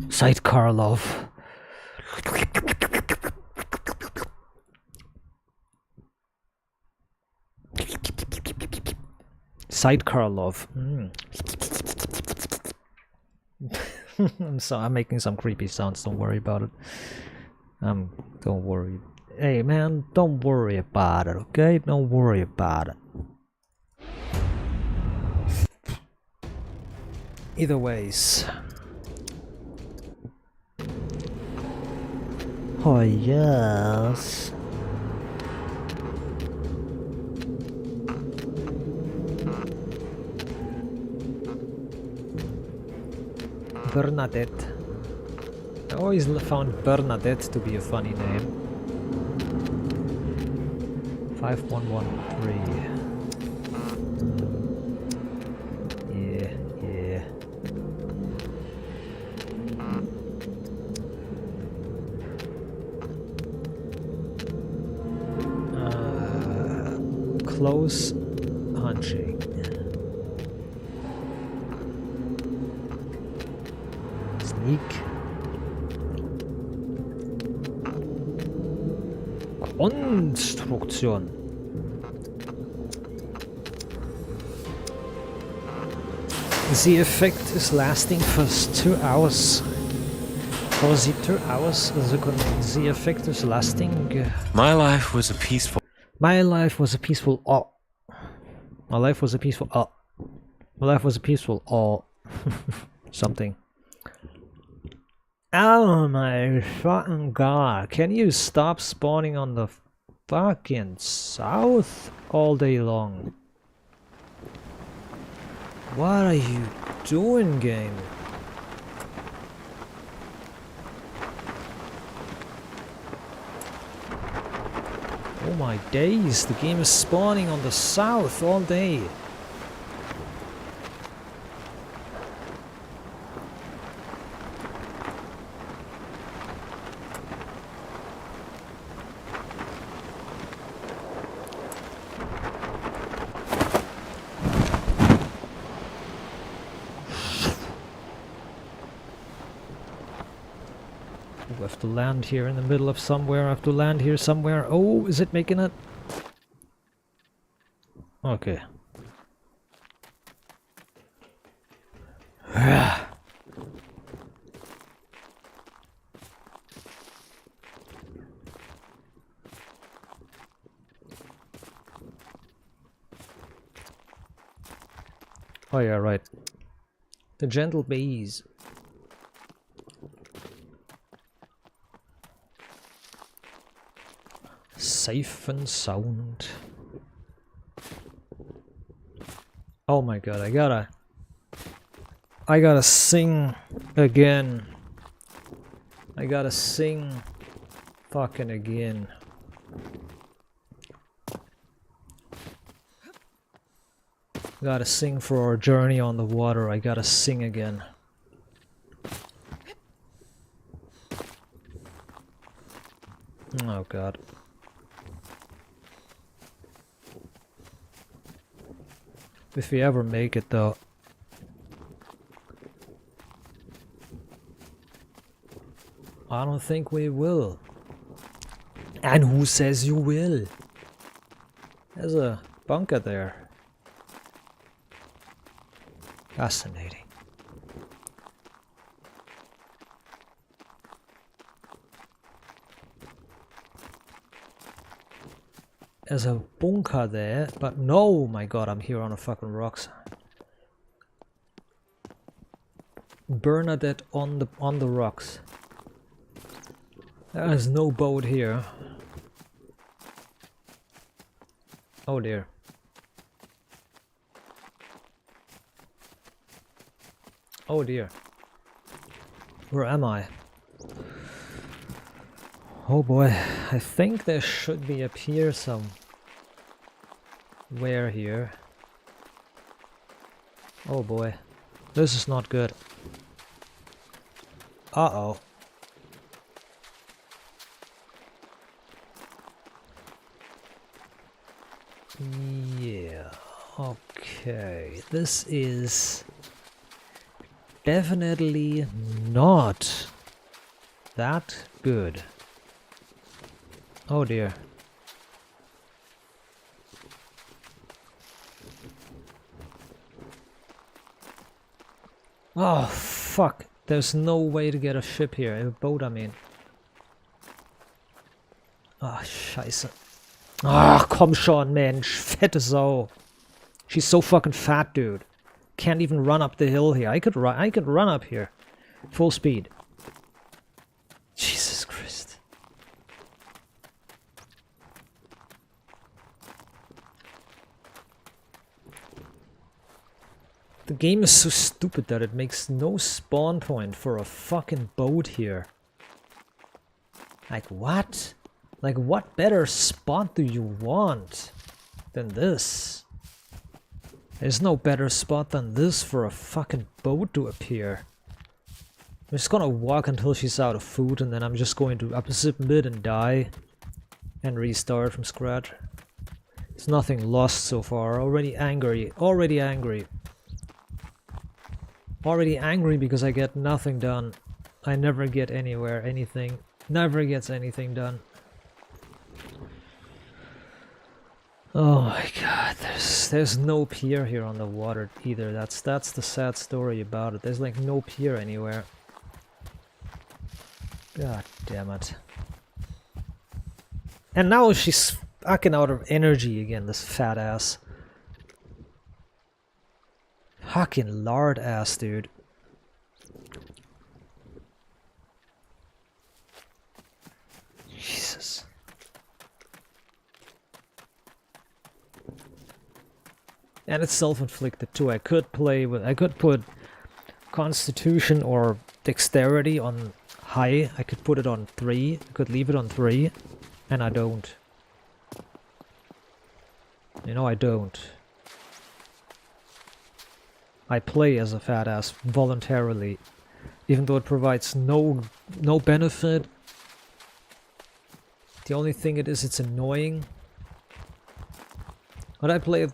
Sidecar love. Sidecar love. I'm making some creepy sounds. Don't worry about it. Don't worry. Hey man, don't worry about it. Okay, don't worry about it. Either ways. Oh yes. Bernadette. I always found Bernadette to be a funny name. 5113. Yeah. Close hunching. Sneak. Konstruktion. The effect is lasting for 2 hours. For the 2 hours, the effect is lasting. My life was a peaceful. My life was a peaceful. Oh. My life was a peaceful. Oh. My life was a peaceful. Oh. Something. Oh my fucking god! Can you stop spawning on the fucking south all day long? What are you doing, game? Oh my days, the game is spawning on the south all day. I have to land here in the middle of somewhere. I have to land here somewhere. Oh, is it making it? Okay. Oh yeah, right. The gentle bees. Safe and sound. Oh my god, I gotta sing again. I gotta sing fucking again. Gotta sing for our journey on the water. I gotta sing again. Oh god. If we ever make it though. I don't think we will. And who says you will? There's a bunker there. Fascinating. There's a bunker there, but no, my god, I'm here on the fucking rocks. Bernadette on the rocks. There is no boat here. Oh dear. Oh dear. Where am I? Oh boy, I think there should be a pier somewhere here. Oh boy, this is not good. Uh-oh. Yeah, okay, this is definitely not that good. Oh dear. Oh fuck, there's no way to get a ship here, a boat I mean. Ah, scheiße. Ah, komm schon, Mensch, fette Sau. She's so fucking fat, dude. Can't even run up the hill here. I could run up here. Full speed. Jesus Christ. The game is so stupid that it makes no spawn point for a fucking boat here. Like what? Like what better spot do you want than this? There's no better spot than this for a fucking boat to appear. I'm just gonna walk until she's out of food and then I'm just going to submit and die and restart from scratch. It's nothing lost so far. Already angry. Already angry. Already angry because I get nothing done. I never get anywhere, anything. Never gets anything done. Oh my god, there's no pier here on the water either. That's the sad story about it. There's like no pier anywhere. God damn it. And now she's fucking out of energy again, this fat ass. Fucking lard ass, dude. Jesus. And it's self-inflicted too. I could put Constitution or Dexterity on high. I could put it on 3. I could leave it on 3. And I don't. You know I don't. I play as a fat ass voluntarily. Even though it provides no benefit. The only thing it is, it's annoying. But I play as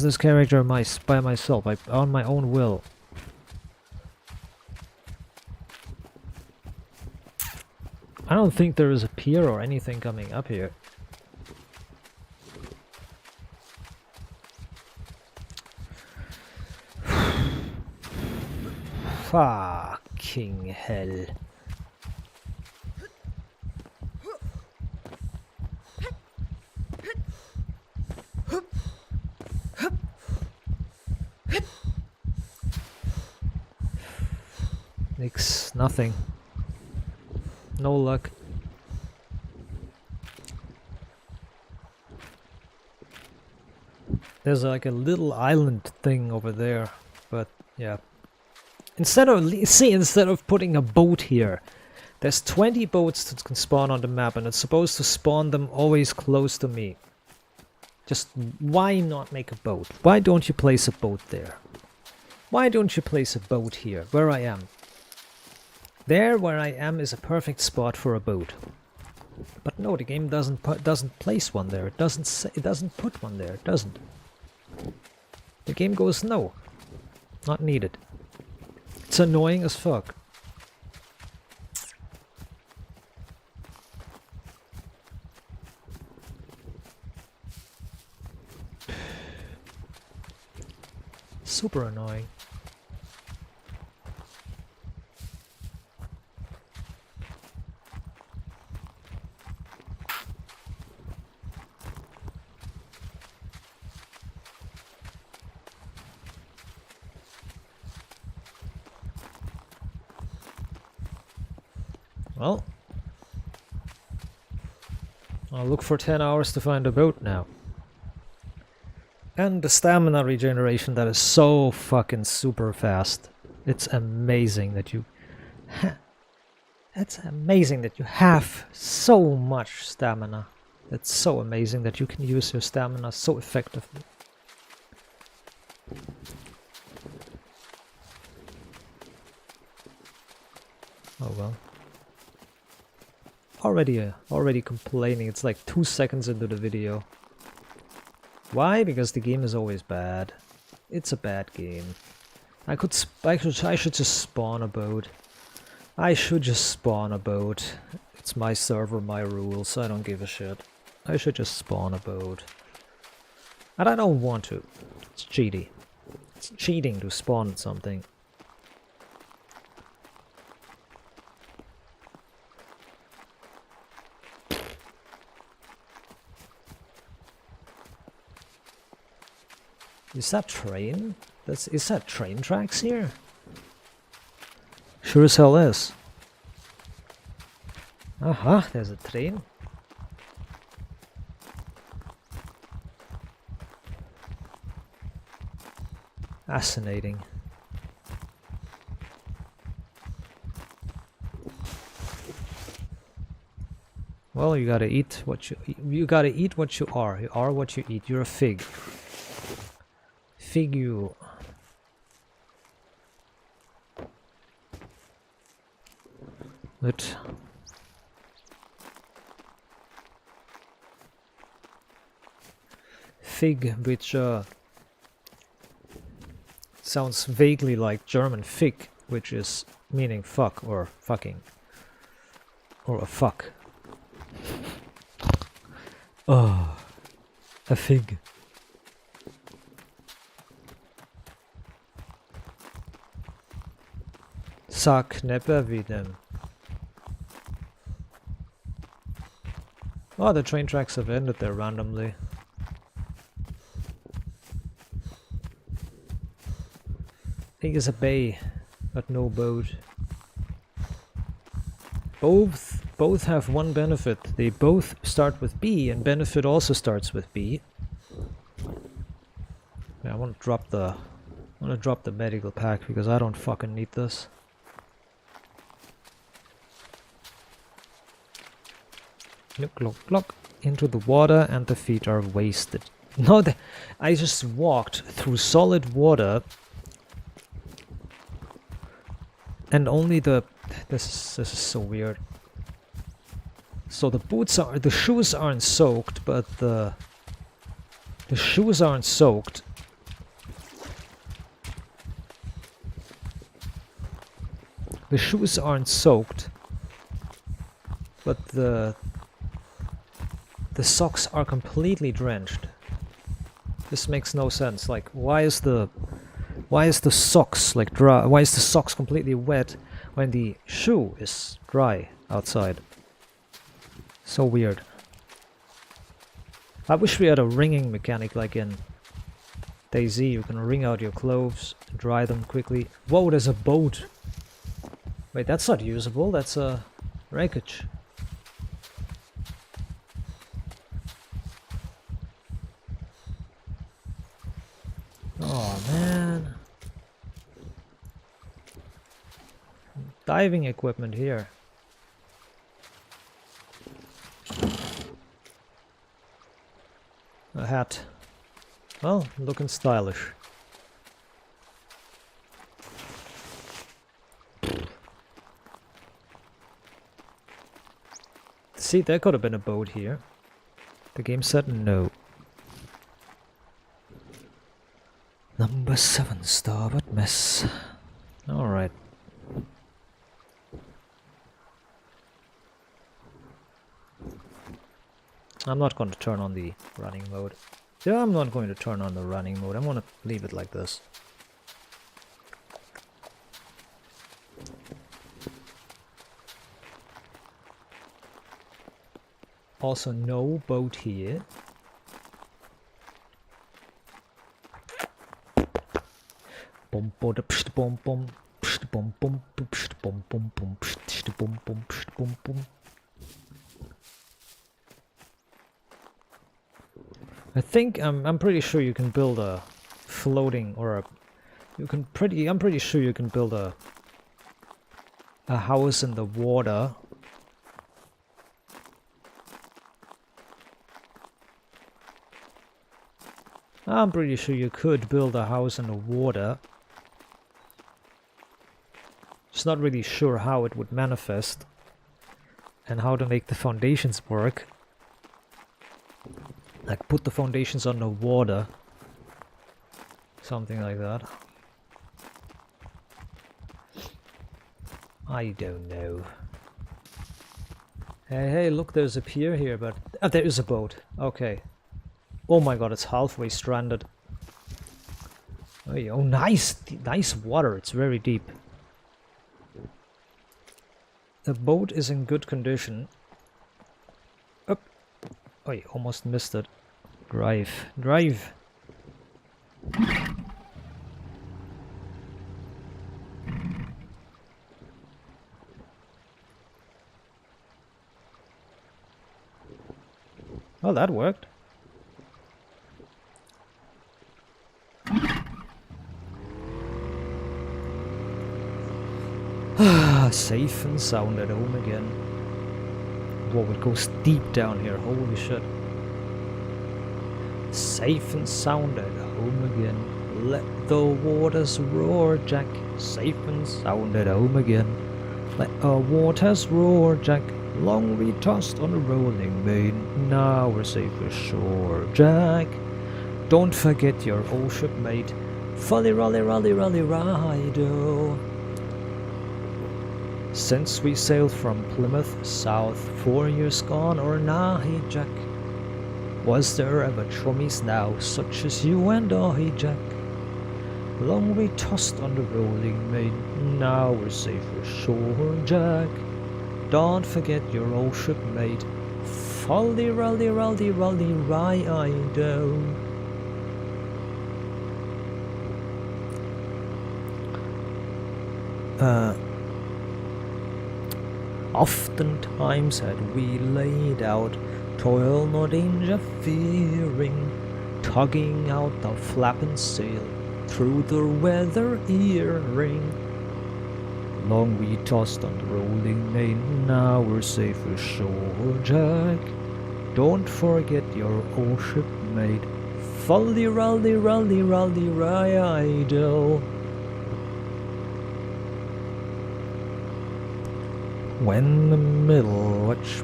this character by myself, on my own will. I don't think there is a pier or anything coming up here. Fucking hell. Nix, nothing. No luck. There's like a little island thing over there, but yeah. Instead of putting a boat here, there's 20 boats that can spawn on the map and it's supposed to spawn them always close to me. Just why not make a boat? Why don't you place a boat there? Why don't you place a boat here, where I am? There, where I am, is a perfect spot for a boat. But no, the game doesn't place one there. It doesn't put one there. It doesn't. The game goes no, not needed. It's annoying as fuck. Super annoying. Well, I'll look for 10 hours to find a boat now. And the stamina regeneration that is so fucking super fast. It's amazing that you... It's amazing that you have so much stamina. It's so amazing that you can use your stamina so effectively. Oh well. Already complaining. It's like 2 seconds into the video. Why? Because the game is always bad. It's a bad game. I should just spawn a boat. I should just spawn a boat. It's my server, my rules. I don't give a shit. I should just spawn a boat. And I don't want to. It's cheating. It's cheating to spawn something. Is that train? Is that train tracks here? Sure as hell is. Aha, there's a train. Fascinating. Well, you gotta eat what you gotta eat what you are. You are what you eat. You're a fig. Fig you. But fig, which sounds vaguely like German fig, which is meaning fuck or fucking or a fuck. Oh, a fig. Sag never with them. Oh, the train tracks have ended there randomly. I think it's a bay, but no boat. Both have one benefit. They both start with B, and benefit also starts with B. Yeah, I want to drop the medical pack because I don't fucking need this. Look, look, look into the water, and the feet are wasted. No, I just walked through solid water, and only the. This is so weird. So the shoes aren't soaked, but the shoes aren't soaked. The shoes aren't soaked, but the socks are completely drenched. This makes no sense. Like, why is the socks like dry? Why is the socks completely wet when the shoe is dry outside? So weird. I wish we had a wringing mechanic like in DayZ. You can wring out your clothes and dry them quickly. Whoa, there's a boat. Wait, that's not usable. That's a wreckage. Oh man. Diving equipment here. A hat. Well, looking stylish. See, there could have been a boat here. The game said no. Number 7, starboard mess. Alright. I'm not going to turn on the running mode. Yeah, I'm not going to turn on the running mode. I'm going to leave it like this. Also, no boat here. Bum bum bum bum bum bum bum bum bum bum bum. I think I'm pretty sure you can build a floating or a I'm pretty sure you can build a house in the water. I'm pretty sure you could build a house in the water. Just not really sure how it would manifest and how to make the foundations work. Like put the foundations on the water. Something like that. I don't know. Hey, look, there's a pier here, but... there is a boat. Okay. Oh my god, it's halfway stranded. Oh, nice! Nice water, it's very deep. The boat is in good condition. Up! Oh, you almost missed it. Drive. Drive! Well, that worked. Safe and sound at home again. Whoa, it goes deep down here, holy shit. Safe and sound at home again. Let the waters roar, Jack. Safe and sound at home again. Let the waters roar, Jack. Long we tossed on a rolling main. Now we're safe ashore, Jack. Don't forget your old shipmate. Folly, rolly, rolly, rolly, rido. Since we sailed from Plymouth south 4 years gone or nigh, Jack, was there ever chummies now such as you and I, Jack? Long we tossed on the rolling main, now we're safe ashore, Jack. Don't forget your old shipmate. Folly, rolly, rolly, rolly, rido. Oftentimes had we laid out, toil nor danger fearing, tugging out the flapping sail through the weather earring. Long we tossed on the rolling main, now we're safe ashore, Jack. Don't forget your old shipmate. Folly, rolly, rolly, rolly, rido. When the middle, which...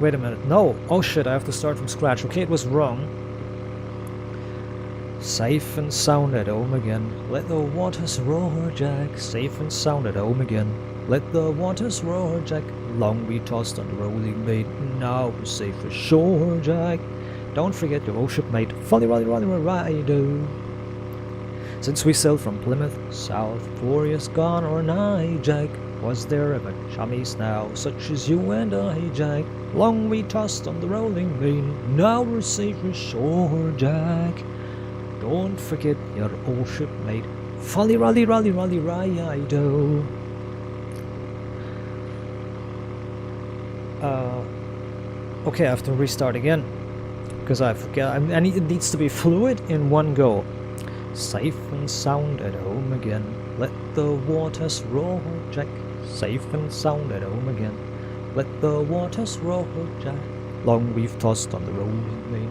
Wait a minute, no! Oh shit, I have to start from scratch. Okay, it was wrong. Safe and sound at home again. Let the waters roar, Jack. Safe and sound at home again. Let the waters roar, Jack. Long we tossed on the rolling main. Now we're safe ashore, Jack. Don't forget your old shipmate. Folly, rolly, rolly, rido. Since we sailed from Plymouth south 4 years gone or nigh, Jack, was there ever chummies now such as you and I, Jack? Long we tossed on the rolling main, now we're safe ashore, Jack. Don't forget your old shipmate. Folly, rolly, rolly, rolly, rido. Okay, I have to restart again because I forget. It needs to be fluid in one go. Safe and sound at home again. Let the waters roar, Jack. Safe and sound at home again. Let the waters roar, Jack. Long we've tossed on the rolling main.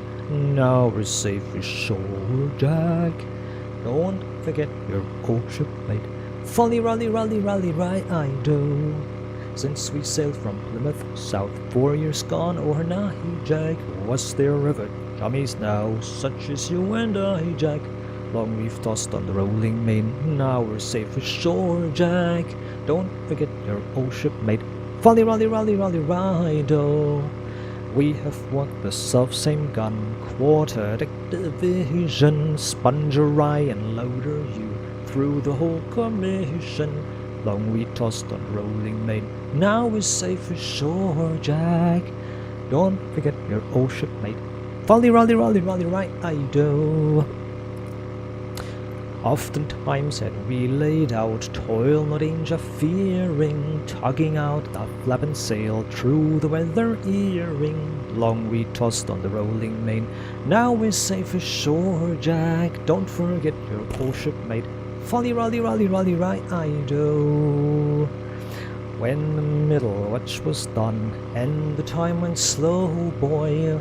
Now we're safe ashore, Jack. Don't forget your old shipmate. Folly, rolly, rolly, rolly, rido. Since we sailed from Plymouth south 4 years gone or nigh, Jack, was there ever chummies now such as you and I, Jack? Long we've tossed on the rolling main, now we're safe ashore, Jack. Don't forget your old shipmate. Folly, rolly, rolly, rolly, rido. We have won the self-same gun, quarter deck division, Spongery and loader you through the whole commission. Long we tossed on rolling main, now we're safe ashore, Jack. Don't forget your old shipmate. Folly, rolly, rolly, rolly, rido. Oftentimes had we laid out, toil no danger fearing, tugging out the flapping sail through the weather earring. Long we tossed on the rolling main, now we're safe ashore, Jack. Don't forget your old shipmate. Folly, rolly, rolly, rolly, rido. When the middle watch was done and the time went slow, boy,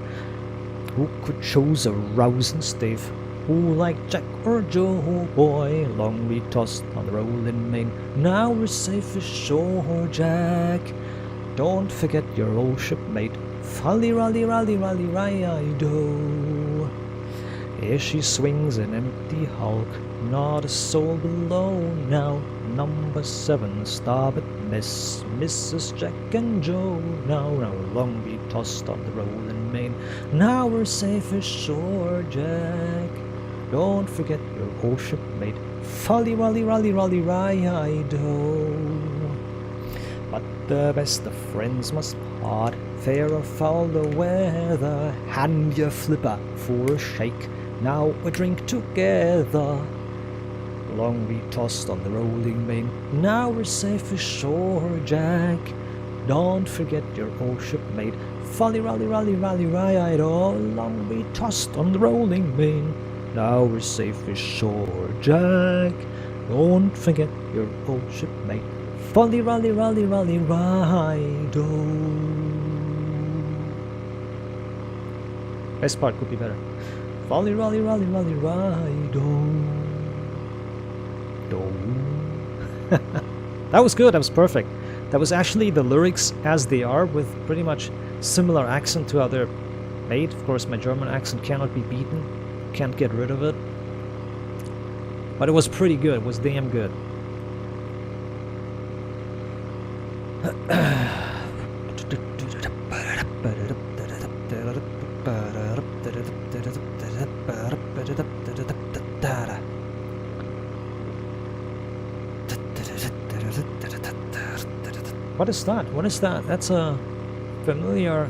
who could choose a rousing stave? Who like Jack or Joe, boy? Long we tossed on the rolling main, now we're safe ashore, Jack. Don't forget your old shipmate. Folly, rolly, rolly, rolly, rido. Here she swings an empty hulk, not a soul below now. number 7, starboard miss, Mrs. Jack and Joe. Now long be tossed on the rolling main. Now we're safe ashore, Jack. Don't forget your old shipmate. Folly, rally, rally, rally, ride-o. But the best of friends must part, fair or foul the weather. Hand your flipper for a shake, now we drink together. Long we tossed on the rolling main, now we're safe ashore, Jack. Don't forget your old shipmate. Folly, rally, rally, rally, ride-o. Long we tossed on the rolling main, now we're safe ashore, Jack. Don't forget your old shipmate. Folly, rally, rally, rally, ride-o. Best part could be better. Folly, rally, rally, rally, ride-o. That was good, that was perfect. That was actually the lyrics as they are, with pretty much similar accent to how they're made. Of course, my German accent cannot be beaten. Can't get rid of it. But it was pretty good, it was damn good. What is that? What is that? That's a familiar...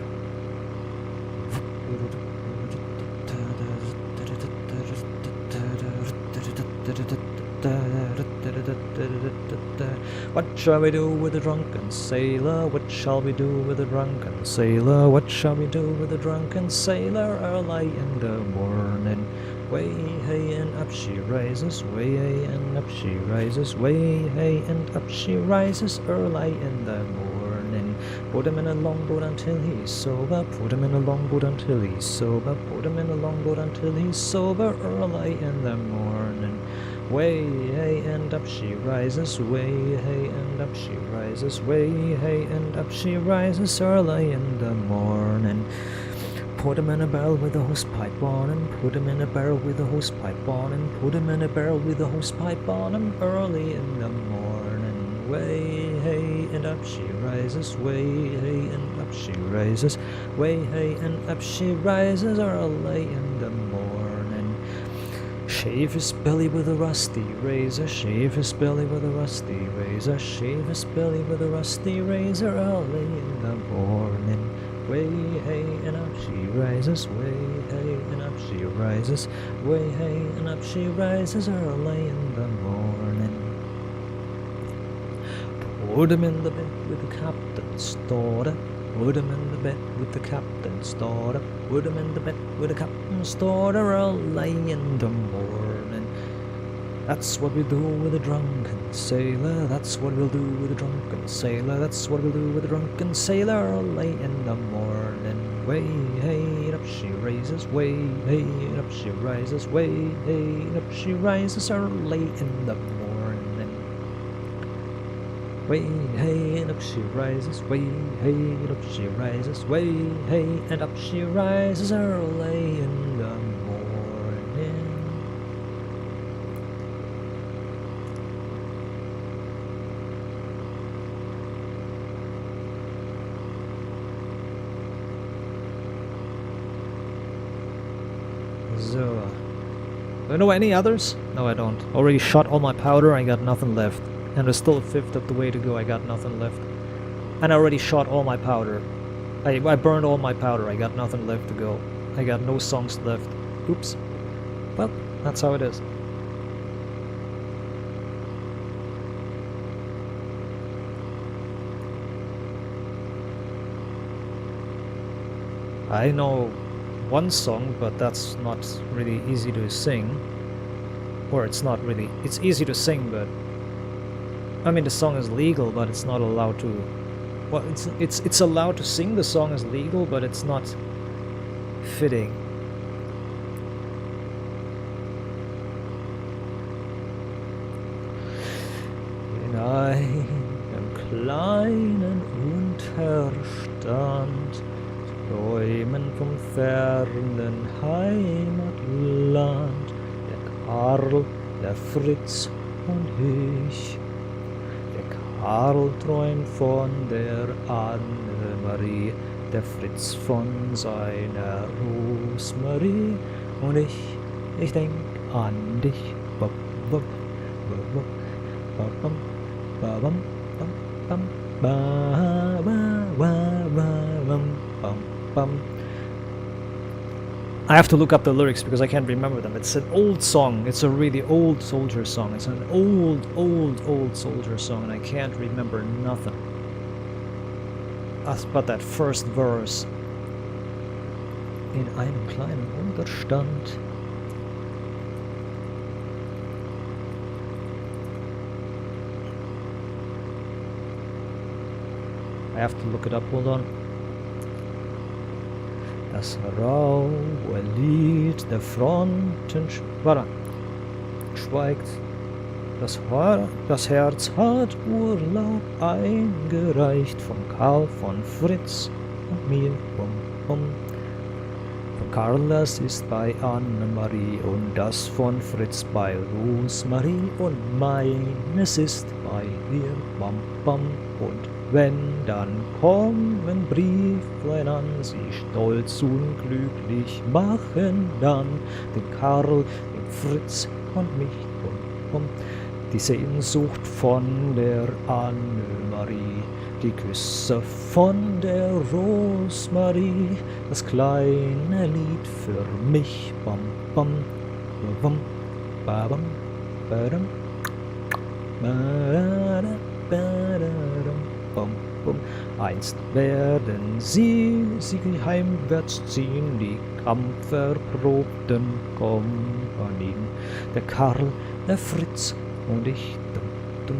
What shall we do with the drunken sailor? What shall we do with the drunken sailor? What shall we do with the drunken sailor? Early in the morning, way hey and up she rises, way hey and up she rises, way hey and up she rises, early in the morning. Put him in a longboat until he's sober, put him in a longboat until he's sober, put him in a longboat until he's sober, early in the morning. Way hey and up she rises, way hey and up she rises, way hey and up she rises, early in the morning. Put him in a barrel with a hosepipe on him, put him in a barrel with a hosepipe on him, put him in a barrel with a hosepipe on him, early in the morning. Way hey and up she rises, way hey and up she rises, way hey and up she rises, early in the morning. Shave his belly with a rusty razor, shave his belly with a rusty razor, shave his belly with a rusty razor, early in the morning. Way hey and up she rises, way hey and up she rises, way hey and up she rises, early in the morning. Put him in the bed with the captain's daughter, put him in the bed with the captain's daughter, put him in the bed with the captain's daughter, early in the morning. That's what we do with a drunken sailor, that's what we'll do with a drunken sailor, that's what we'll do with a drunken sailor, early in the morning. Way hey and up she rises, way hey and up she rises, way hey and up she rises, early in the morning. Way hey and up she rises, way hey and up she rises, way hey and up she rises, early in the morning. So, do I know any others? No, I don't. Already shot all my powder, I got nothing left. And there's still a fifth of the way to go, I got nothing left. And I already shot all my powder. I burned all my powder, I got nothing left to go. I got no songs left. Oops. Well, that's how it is. I know one song, but that's not really easy to sing. Or it's not really... It's easy to sing, but... I mean, the song is legal, but it's not allowed to... Well, it's allowed to sing the song is legal, but it's not fitting. In einem kleinen Unterstand träumen vom fernen Heimatland der Karl, der Fritz und ich. Karl träumt von der Annemarie, der Fritz von seiner Rosmarie und ich denk an dich. Bum, bum, bum, bum, bum, bum, bum, bum, ba, ba, ba, ba, bum, bum. I have to look up the lyrics because I can't remember them. It's an old song. It's a really old soldier song. It's an old soldier song and I can't remember nothing. But that first verse. In einem kleinen Unterstand. I have to look it up, hold on. Das raue Lied der Fronten schweigt. Das Herz hat Urlaub eingereicht von Karl, von Fritz und mir. Bum, bum. Von Karl, das ist bei Annemarie und das von Fritz bei Rosmarie und meines ist bei dir. Bam, bam. Und wenn, dann kommen Brieflein an, sie stolz und glücklich machen dann den Karl, den Fritz und mich. Bum, bum. Die Sehnsucht von der Annemarie, die Küsse von der Rosmarie, das kleine Lied für mich. Bam, bam, bam, bam, bam, bam, bam, bam. Einst werden sie heimwärts ziehen, die kampferprobten Kompanien. Der Karl, der Fritz und ich, dum, dum.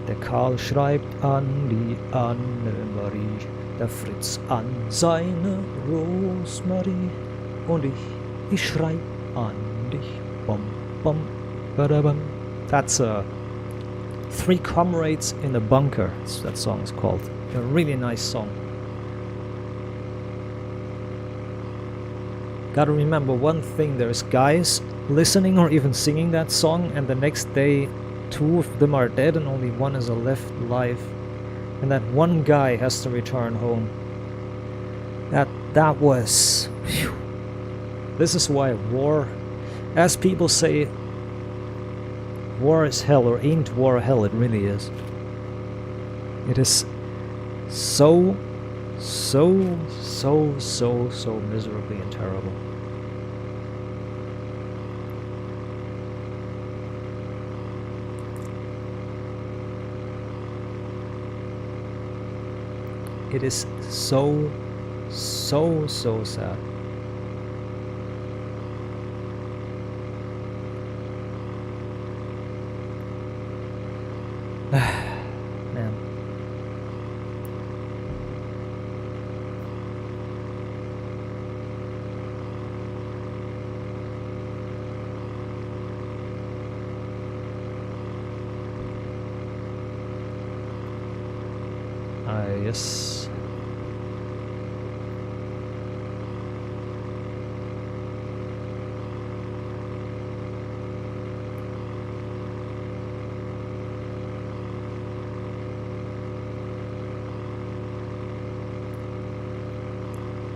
Der Karl schreibt an die Annemarie, der Fritz an seine Rosmarie und ich schreib an dich. Bom, bom, badabam. That's Three Comrades in a Bunker, that song is called. A really nice song. Gotta remember one thing, there's guys listening or even singing that song and the next day 2 of them are dead and only 1 is left alive. And that one guy has to return home. That was... Whew. This is why war, as people say, war is hell, or ain't war hell, it really is. It is so miserably and terrible. It is so sad. Man. Yes.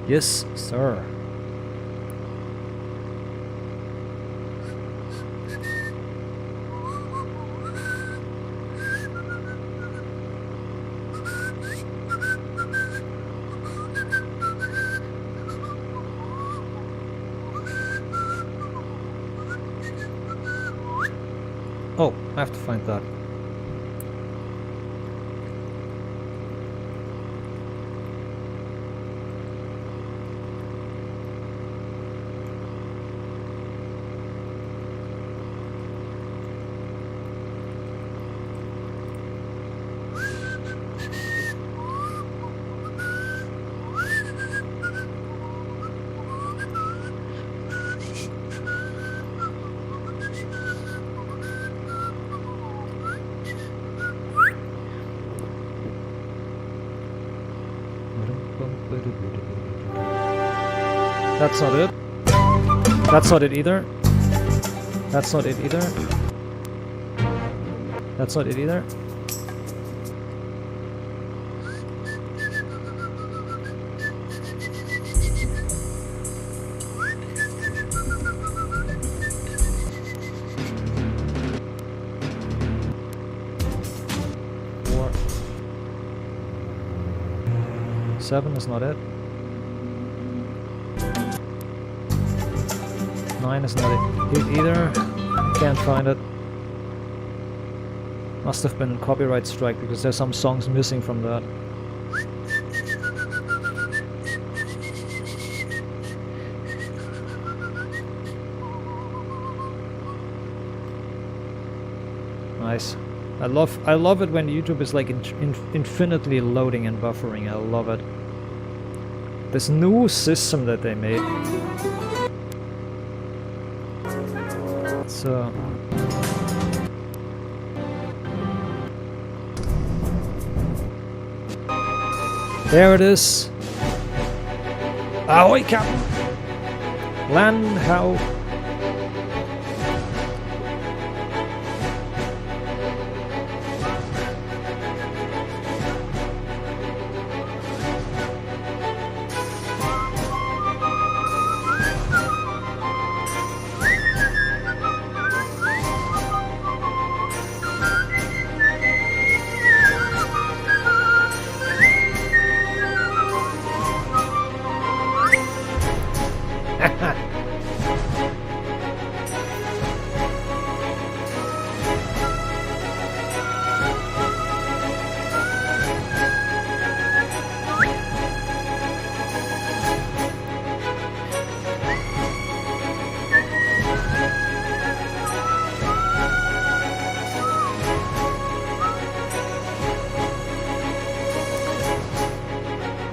Yes, sir. Oh, I have to find that. That's not it. That's not it either. That's not it either. That's not it either. 7 is not it. 9 is not it either. Can't find it. Must have been copyright strike because there's some songs missing from that. Nice. I love it when YouTube is like infinitely loading and buffering. I love it. This new system that they made. So there it is. Ahoy, Captain! Land how?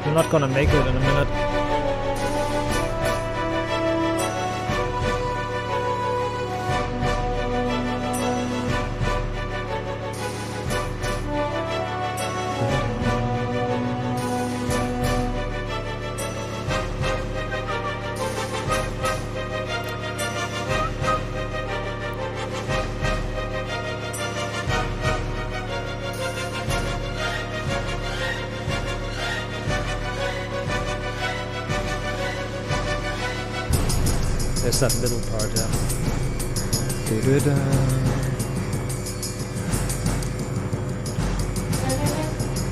I'm not gonna make it in a minute. There's that middle part, yeah. Da-da-da.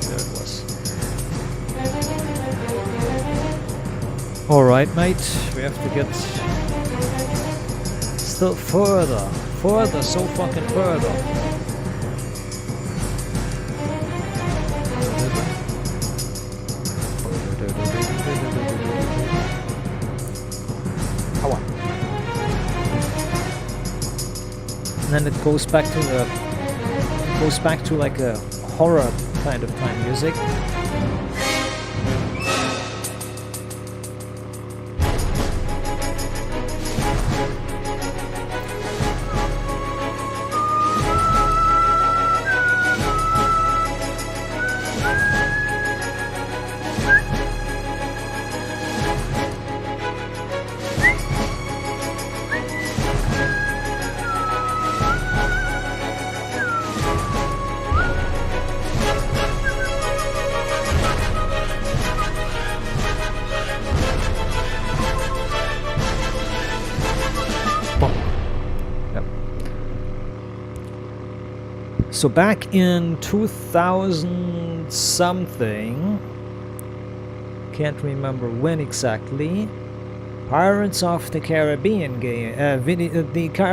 There it was. Alright, mate. We have to get still further. Further, so fucking further. And then it goes back to like a horror kind of time music. So back in 2000 something, can't remember when exactly, Pirates of the Caribbean game,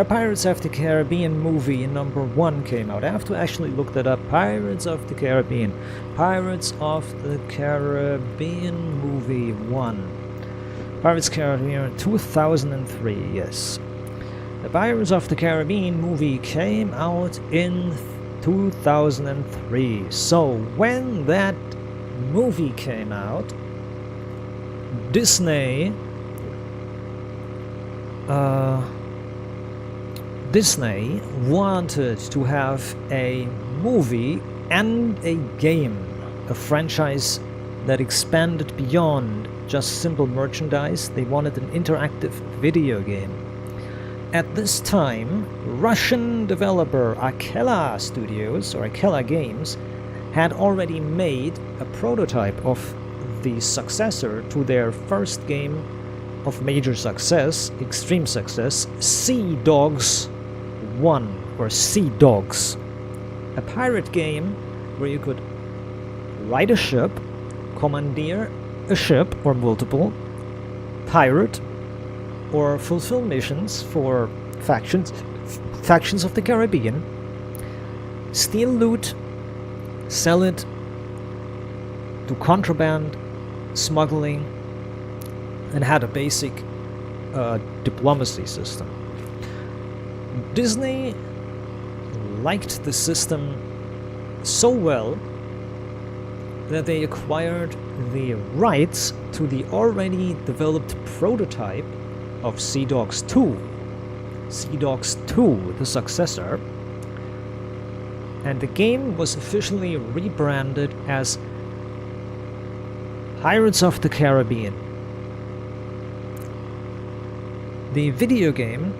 Pirates of the Caribbean movie #1 came out. I have to actually look that up. Pirates of the Caribbean. Pirates of the Caribbean movie 1. Pirates Caribbean 2003, yes. The Pirates of the Caribbean movie came out in 2003. So when that movie came out, Disney wanted to have a movie and a game, a franchise that expanded beyond just simple merchandise. They wanted an interactive video game. At this time, Russian developer Akela Studios, or Akela Games, had already made a prototype of the successor to their first game of major success, extreme success, Sea Dogs 1, or Sea Dogs. A pirate game where you could ride a ship, commandeer a ship or multiple, pirate, or fulfill missions for factions of the Caribbean, steal loot, sell it, do contraband, smuggling, and had a basic diplomacy system. Disney liked the system so well that they acquired the rights to the already developed prototype of Sea Dogs 2. Sea Dogs 2, the successor. And the game was officially rebranded as Pirates of the Caribbean. The video game,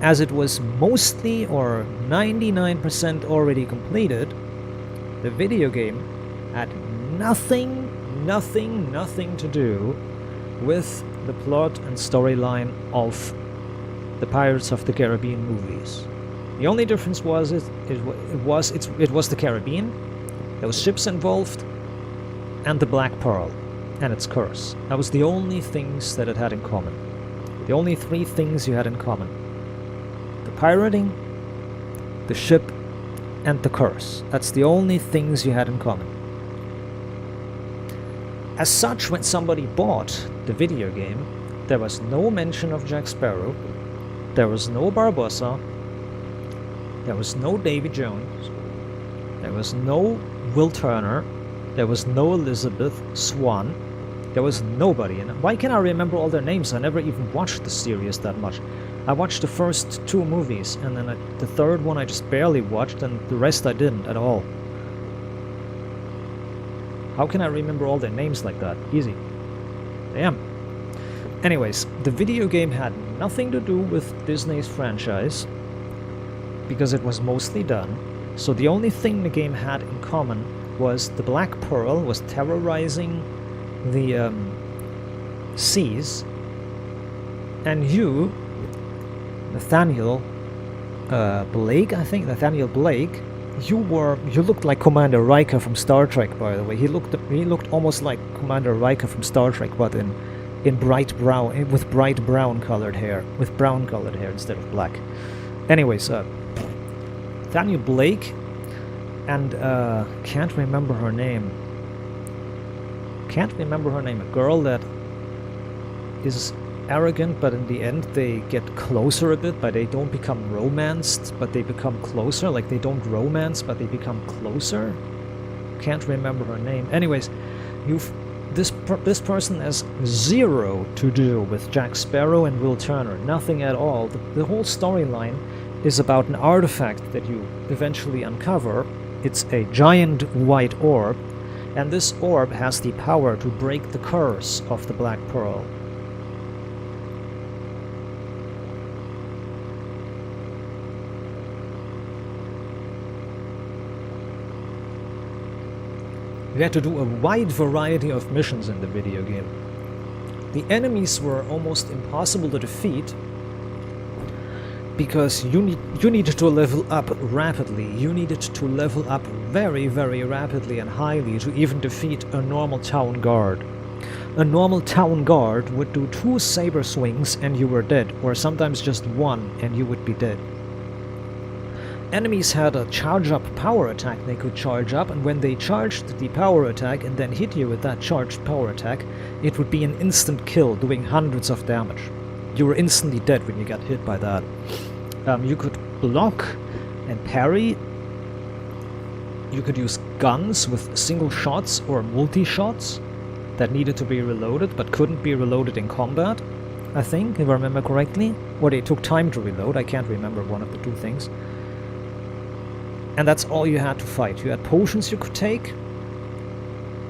as it was mostly or 99% already completed, the video game had nothing to do with the plot and storyline of the Pirates of the Caribbean movies. The only difference was it was the Caribbean, there was ships involved, and the Black Pearl and its curse. That was the only things that it had in common. The only three things you had in common: the pirating, the ship, and the curse. That's the only things you had in common. As such, when somebody bought the video game, there was no mention of Jack Sparrow, there was no Barbossa, there was no Davy Jones, there was no Will Turner, there was no Elizabeth Swan, there was nobody. And why can't I remember all their names? I never even watched the series that much. I watched the first two movies, and then the third one I just barely watched, and the rest I didn't at all. How can I remember all their names like that? Easy. Damn. Anyways, the video game had nothing to do with Disney's franchise, because it was mostly done. So the only thing the game had in common was the Black Pearl was terrorizing the seas, and you, Nathaniel Blake, I think, Nathaniel Blake, you looked like Commander Riker from Star Trek, by the way. He looked almost like Commander Riker from Star Trek, but in bright brown, with bright brown colored hair, with brown colored hair instead of black. Anyways, Nathaniel Blake, and can't remember her name. A girl that is arrogant, but in the end they get closer a bit, but they don't become romanced, but they become closer. Like, they don't romance, but they become closer. Can't remember her name. Anyways, this person has zero to do with Jack Sparrow and Will Turner. Nothing at all. The whole storyline is about an artifact that you eventually uncover. It's a giant white orb, and this orb has the power to break the curse of the Black Pearl. You had to do a wide variety of missions in the video game. The enemies were almost impossible to defeat, because you needed to level up rapidly. You needed to level up very, very rapidly and highly to even defeat a normal town guard. A normal town guard would do 2 saber swings and you were dead, or sometimes just 1 and you would be dead. Enemies had a charge-up power attack they could charge up, and when they charged the power attack and then hit you with that charged power attack, it would be an instant kill, doing hundreds of damage. You were instantly dead when you got hit by that. You could block and parry. You could use guns with single shots or multi-shots that needed to be reloaded but couldn't be reloaded in combat, I think, if I remember correctly. Or they took time to reload, I can't remember one of the two things. And that's all you had to fight. You had potions you could take,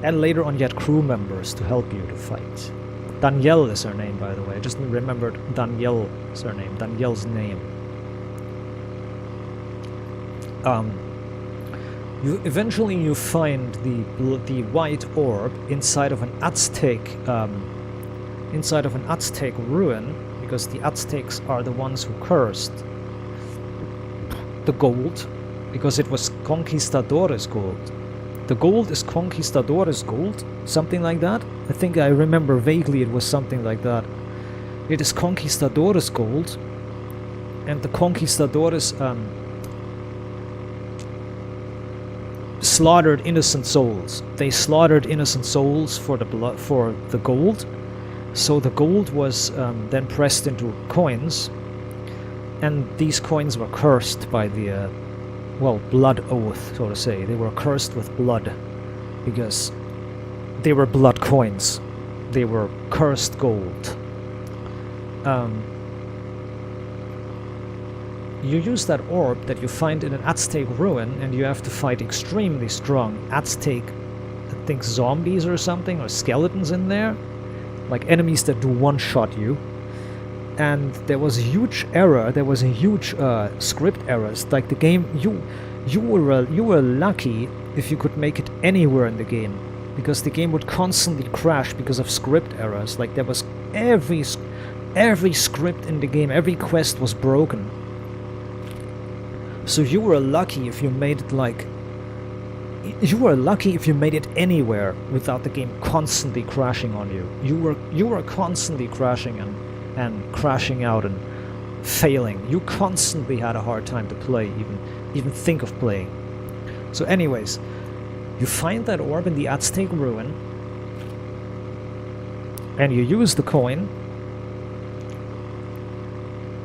and later on you had crew members to help you to fight. Danielle is her name, by the way. I just remembered Danielle's her name. Danielle's name. You find the white orb inside of an Aztec ruin, because the Aztecs are the ones who cursed the gold, because it was conquistadores gold. The gold is Conquistadores gold, something like that. I think I remember vaguely it was something like that. It is Conquistadores gold, and the Conquistadores slaughtered innocent souls. They slaughtered innocent souls for the gold. So the gold was then pressed into coins, and these coins were cursed by the well, blood oath, so to say. They were cursed with blood because they were blood coins. They were cursed gold. You use that orb that you find in an Aztec ruin, and you have to fight extremely strong Aztec, I think zombies or something, or skeletons in there, like enemies that do one-shot you. And there was a huge error. There was a huge script errors. Like the game, you were lucky if you could make it anywhere in the game, because the game would constantly crash because of script errors. Like there was every script in the game, every quest was broken. So you were lucky if you made it like... You were lucky if you made it anywhere without the game constantly crashing on you. You were constantly crashing and crashing out and failing. You constantly had a hard time to play, even think of playing. So anyways, you find that orb in the Aztec ruin, and you use the coin,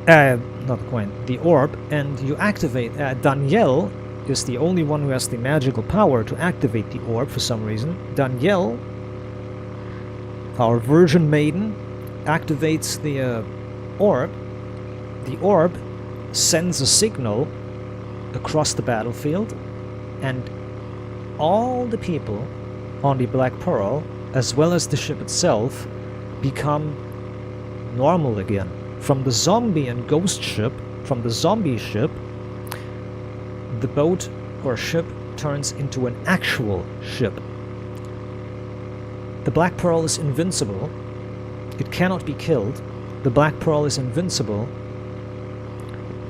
not the coin, the orb, and you activate. Danielle is the only one who has the magical power to activate the orb for some reason. Danielle, our virgin maiden, activates the orb. The orb sends a signal across the battlefield, and all the people on the Black Pearl, as well as the ship itself, become normal again. From the zombie and ghost ship, from the zombie ship, the boat or ship turns into an actual ship. The Black Pearl is invincible. It cannot be killed. The Black Pearl is invincible.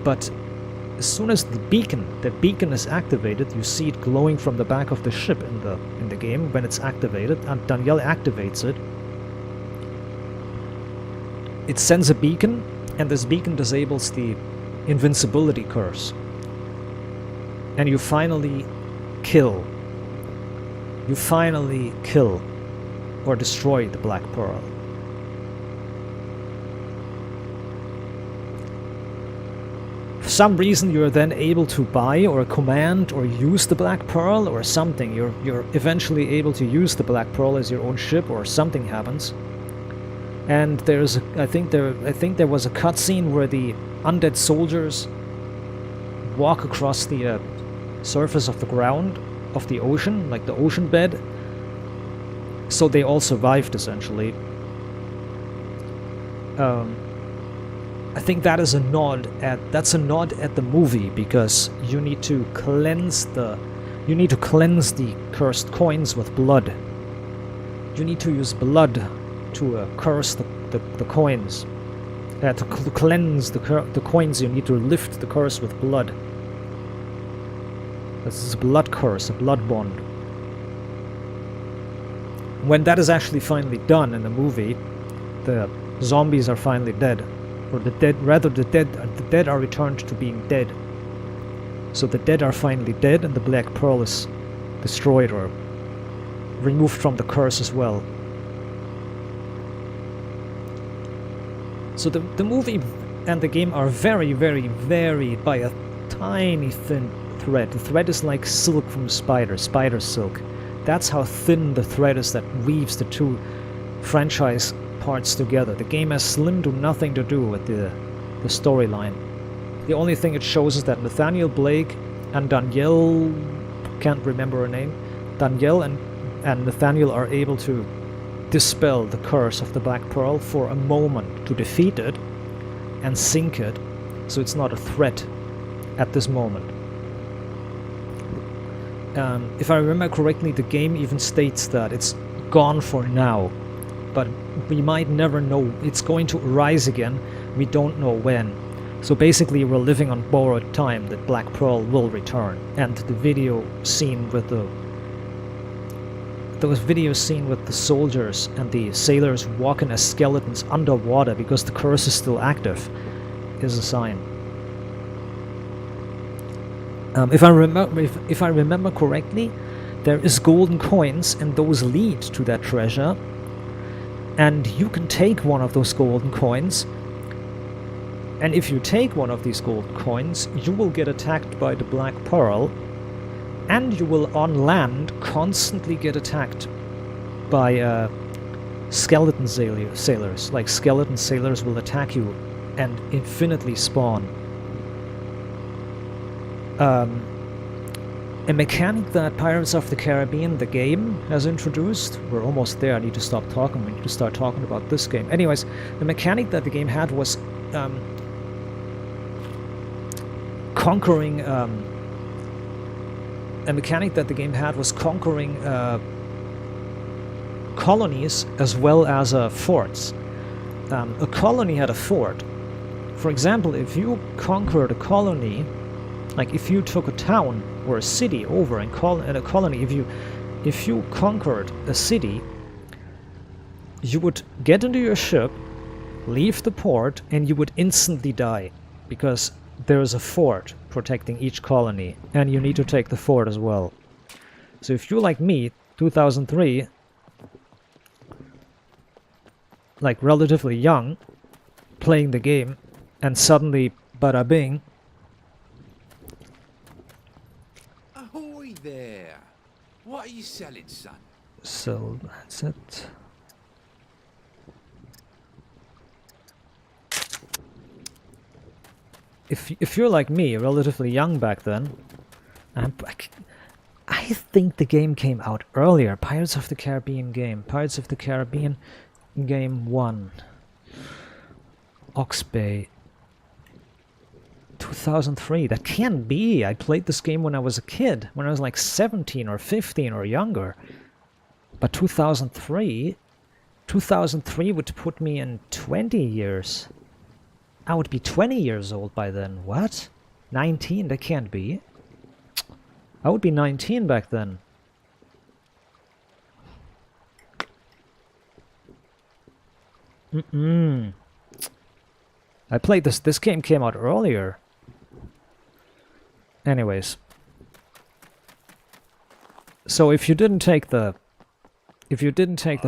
But as soon as the beacon is activated, you see it glowing from the back of the ship in the game when it's activated, and Danielle activates it. It sends a beacon, and this beacon disables the invincibility curse. And you finally kill. You finally kill or destroy the Black Pearl. For some reason you're then able to buy or command or use the Black Pearl or something. You're eventually able to use the Black Pearl as your own ship, or something happens. And there's I think there was a cutscene where the undead soldiers walk across the surface of the ground of the ocean, like the ocean bed. So they all survived essentially. I think that is a nod at the movie, because you need to cleanse the cursed coins with blood. You need to use blood to curse the coins. To cleanse the coins, you need to lift the curse with blood. This is a blood curse, a blood bond. When that is actually finally done in the movie, the zombies are finally dead. Or the dead are returned to being dead. So the dead are finally dead, and the Black Pearl is destroyed or removed from the curse as well. So the movie and the game are very, very varied by a tiny thin thread. The thread is like silk from a spider silk. That's how thin the thread is that weaves the two franchise parts together. The game has slim to nothing to do with the storyline. The only thing it shows is that Nathaniel Blake and Danielle, can't remember her name, Danielle and Nathaniel are able to dispel the curse of the Black Pearl for a moment, to defeat it and sink it, so it's not a threat at this moment. If I remember correctly, the game even states that it's gone for now, but we might never know. It's going to arise again, we don't know when. So basically we're living on borrowed time that Black Pearl will return, and the video scene with the those videos seen with the soldiers and the sailors walking as skeletons underwater because the curse is still active is a sign. If I remember correctly, there is golden coins and those lead to that treasure, and you can take one of those golden coins, and if you take one of these golden coins you will get attacked by the Black Pearl, and you will on land constantly get attacked by skeleton sailors. Like skeleton sailors will attack you and infinitely spawn. A mechanic that Pirates of the Caribbean, the game, has introduced. We're almost there, I need to stop talking, we need to start talking about this game. Anyways, the mechanic that the game had was conquering colonies as well as forts. A colony had a fort. For example, if you conquered a colony, like if you took a town or a city over and a colony, if you conquered a city, you would get into your ship, leave the port, and you would instantly die because there is a fort protecting each colony, and you need to take the fort as well. So if you're like me, 2003, like relatively young, playing the game, and suddenly, bada bing. Ahoy there! What are you selling, son? So that's it. If you're like me, relatively young back then, I think the game came out earlier. Pirates of the Caribbean game. Pirates of the Caribbean game 1. Ox Bay. 2003. That can't be. I played this game when I was a kid. When I was like 17 or 15 or younger. But 2003? 2003 would put me in 20 years. I would be 20 years old by then. What? 19? That can't be. I would be 19 back then. I played this. This game came out earlier. Anyways. So if you didn't take the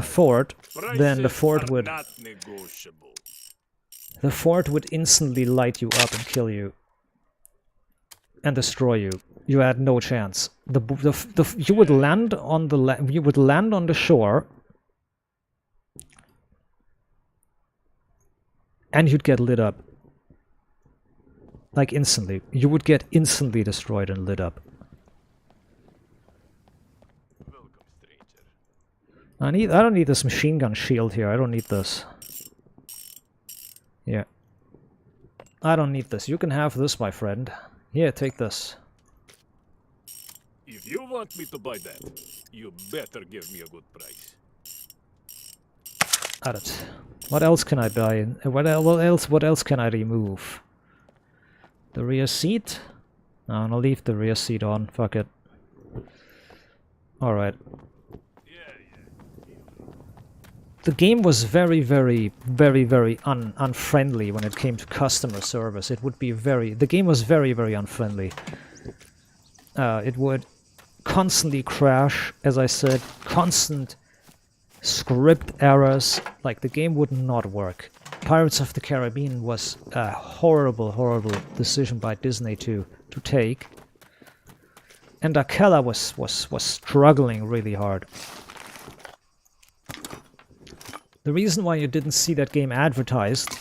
fort, then the fort would instantly light you up and kill you and destroy you. You had no chance. You would land on the shore, and you'd get lit up. Like instantly. You would get instantly destroyed and lit up. I don't need this machine gun shield here. I don't need this. Yeah. I don't need this. You can have this, my friend. Here, take this. If you want me to buy that, you better give me a good price. Got it. What else can I buy? What else can I remove? The rear seat? No, I'll leave the rear seat on. Fuck it. Alright. The game was very unfriendly when it came to customer service. The game was very unfriendly. It would constantly crash, as I said, constant script errors. Like, the game would not work. Pirates of the Caribbean was a horrible decision by Disney to take. And Akela was struggling really hard. The reason why you didn't see that game advertised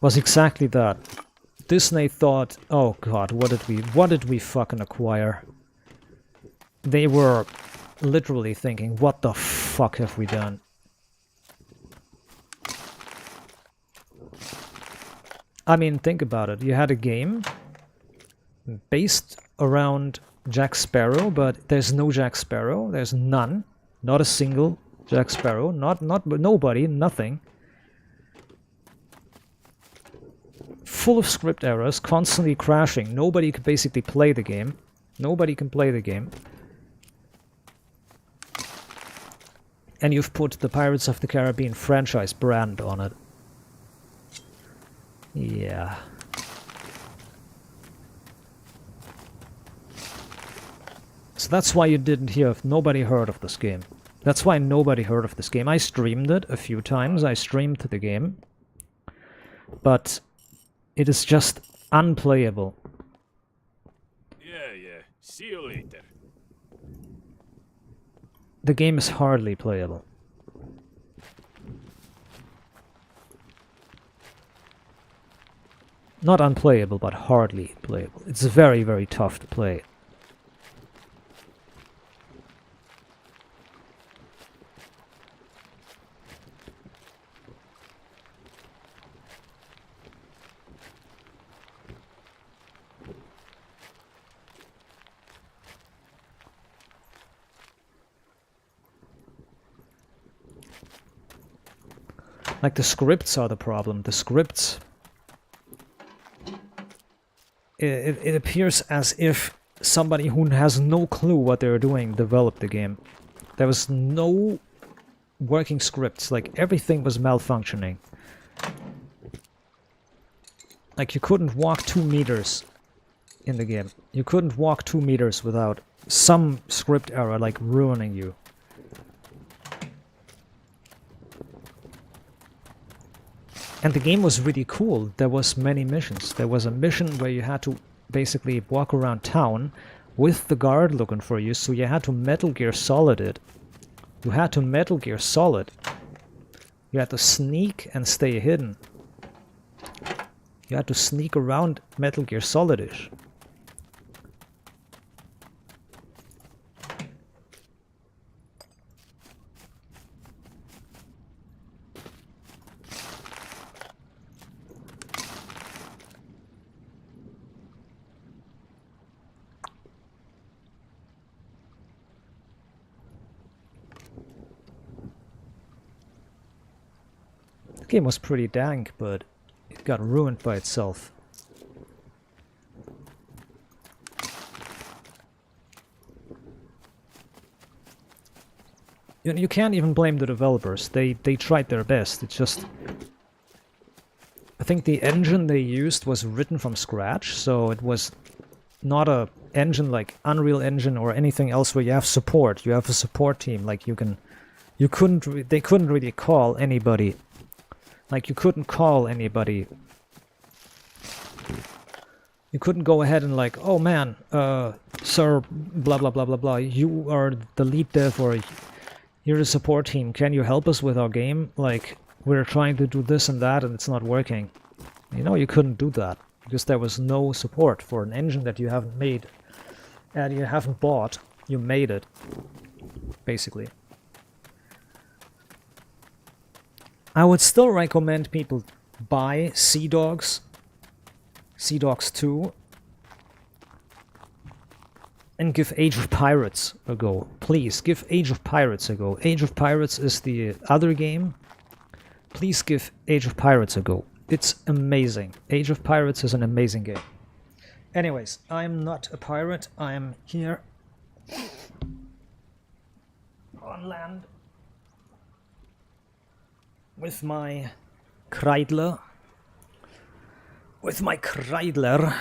was exactly that. Disney thought, oh god, what did we fucking acquire? They were literally thinking, what the fuck have we done? I mean, think about it. You had a game based around Jack Sparrow, but there's no Jack Sparrow. There's none. Not a single Jack Sparrow. Nobody, nothing. Full of script errors, constantly crashing. Nobody could basically play the game. Nobody can play the game. And you've put the Pirates of the Caribbean franchise brand on it. Yeah. So that's why you didn't hear, nobody heard of this game. That's why nobody heard of this game. I streamed it a few times, I streamed the game. But it is just unplayable. Yeah. See you later. The game is hardly playable. Not unplayable, but hardly playable. It's very, very tough to play. Like, the scripts are the problem. The scripts... It appears as if somebody who has no clue what they're doing developed the game. There was no working scripts. Like, everything was malfunctioning. Like, you couldn't walk 2 meters in the game. You couldn't walk 2 meters without some script error, like, ruining you. And the game was really cool. There was many missions. There was a mission where you had to basically walk around town with the guard looking for you, so you had to Metal Gear Solid it. You had to Metal Gear Solid. You had to sneak and stay hidden. You had to sneak around Metal Gear Solid-ish. The game was pretty dank, but it got ruined by itself. You can't even blame the developers. They tried their best. It's just... I think the engine they used was written from scratch, so it was not a engine like Unreal Engine or anything else where you have support. You have a support team. Like, they couldn't really call anybody. Like, you couldn't call anybody. You couldn't go ahead and like, oh man, sir, blah blah blah blah blah, you are the lead dev, or you're the support team, can you help us with our game? Like, we're trying to do this and that and it's not working. You know, you couldn't do that, because there was no support for an engine that you haven't made and you haven't bought. You made it, basically. I would still recommend people buy Sea Dogs 2, and give Age of Pirates a go. Please, give Age of Pirates a go. Age of Pirates is the other game. Please give Age of Pirates a go. It's amazing. Age of Pirates is an amazing game. Anyways, I'm not a pirate. I'm here on land with my Kreidler. With my Kreidler.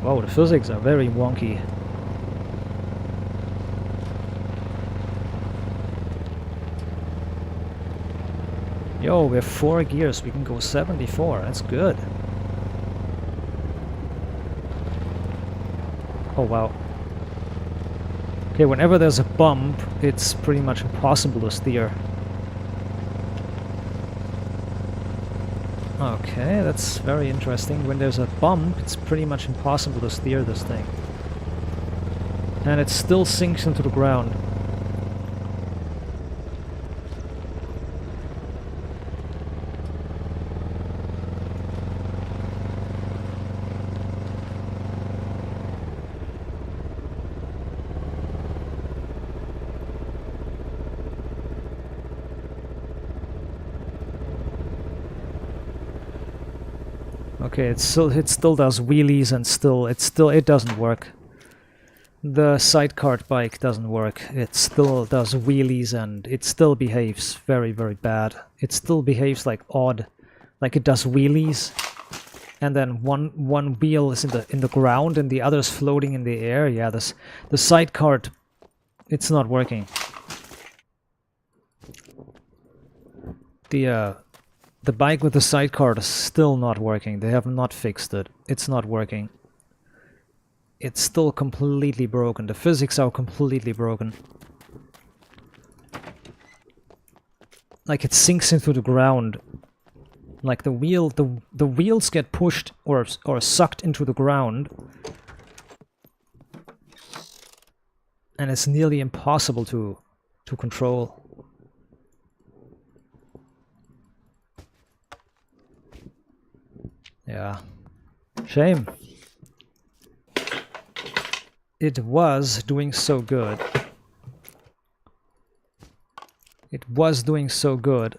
Wow, the physics are very wonky. Yo, we have 4 gears, we can go 74, that's good. Oh wow. Okay, whenever there's a bump, it's pretty much impossible to steer. Okay, that's very interesting. When there's a bump, it's pretty much impossible to steer this thing. And it still sinks into the ground. Okay, it still does wheelies and it doesn't work. The Sidecarbike doesn't work. It still does wheelies and it still behaves very, very bad. It still behaves like odd, like it does wheelies, and then one wheel is in the ground and the other's floating in the air. Yeah, the sidecar, it's not working. The bike with the sidecar is still not working. They have not fixed it. It's not working. It's still completely broken. The physics are completely broken. Like it sinks into the ground. Like the wheels get pushed or sucked into the ground. And it's nearly impossible to control. Yeah. Shame. It was doing so good. It was doing so good.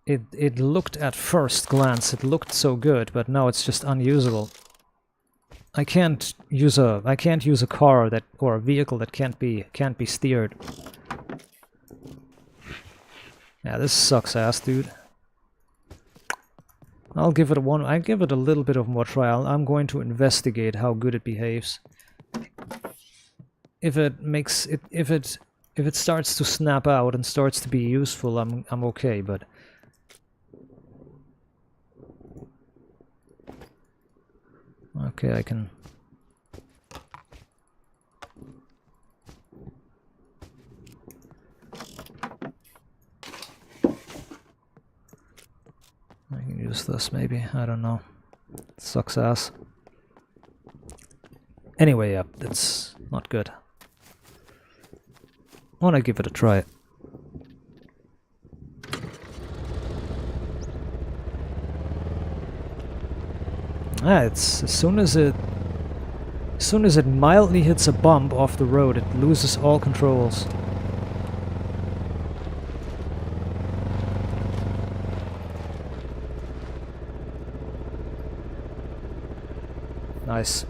It looked at first glance, it looked so good, but now it's just unusable. I can't use a car that or a vehicle that can't be steered. Yeah, this sucks ass, dude. I'll give it a little bit of more trial. I'm going to investigate how good it behaves. If it starts to snap out and starts to be useful, I'm okay, but okay, I can use this maybe, I don't know. It sucks ass. Anyway, yeah, that's not good. I wanna give it a try. It's as soon as it mildly hits a bump off the road, it loses all controls. Nice.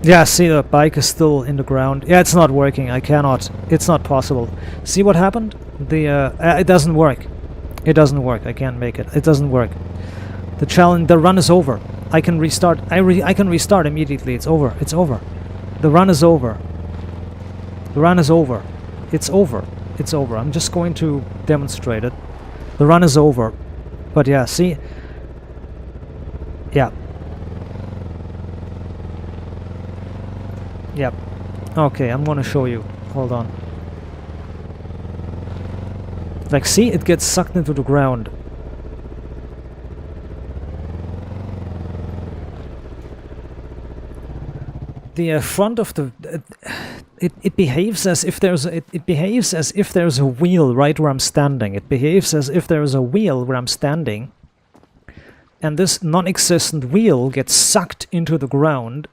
Yeah, see, the bike is still in the ground. Yeah, it's not working. I cannot. It's not possible. See what happened? It doesn't work. It doesn't work. I can't make it. It doesn't work. The challenge, the run is over. I can restart. I can restart immediately. It's over. It's over. The run is over. The run is over. It's over. It's over. I'm just going to demonstrate it. The run is over. But yeah, see? Yeah. Yep. Okay, I'm gonna show you. Hold on. Like, see? It gets sucked into the ground. The front of the... It behaves as if there's it behaves as if there's a wheel right where I'm standing. It behaves as if there is a wheel where I'm standing. And this non-existent wheel gets sucked into the ground.